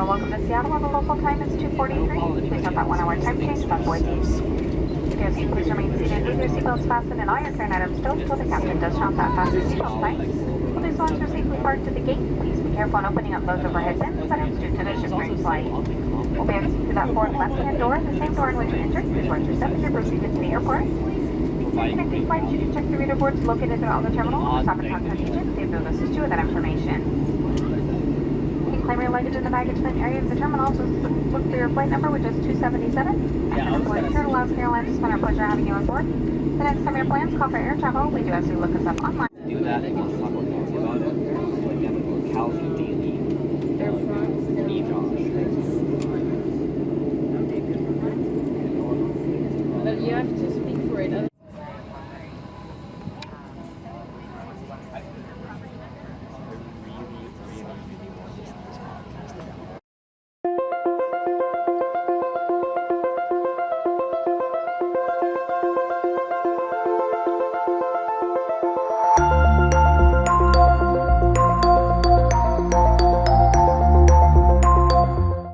are welcome to Seattle, and the local time is 2:43. Please note that 1 hour time change is on board these. Guests, please remain seated with your seatbelts fastened and all your carry items stowed until the captain does count that fasten seatbelt sign. We'll do so once we're safely parked at the gate. Please be careful in opening up those overhead bins items due to the ship-during flight. We'll be exiting through that forward left-hand door, the same door in which you entered. Please watch your step as you're proceeding to the airport. Connecting flights, you can check the reader boards located throughout the terminal. The stop and contact agent, they will assist you with that information. Claim your luggage in the baggage claim area of the terminal. So look for your flight number, which is 277. And the flight here allows Airlines to spend our pleasure having you on board. The next time your plans call for air travel, we do ask you to look us up online. Do that.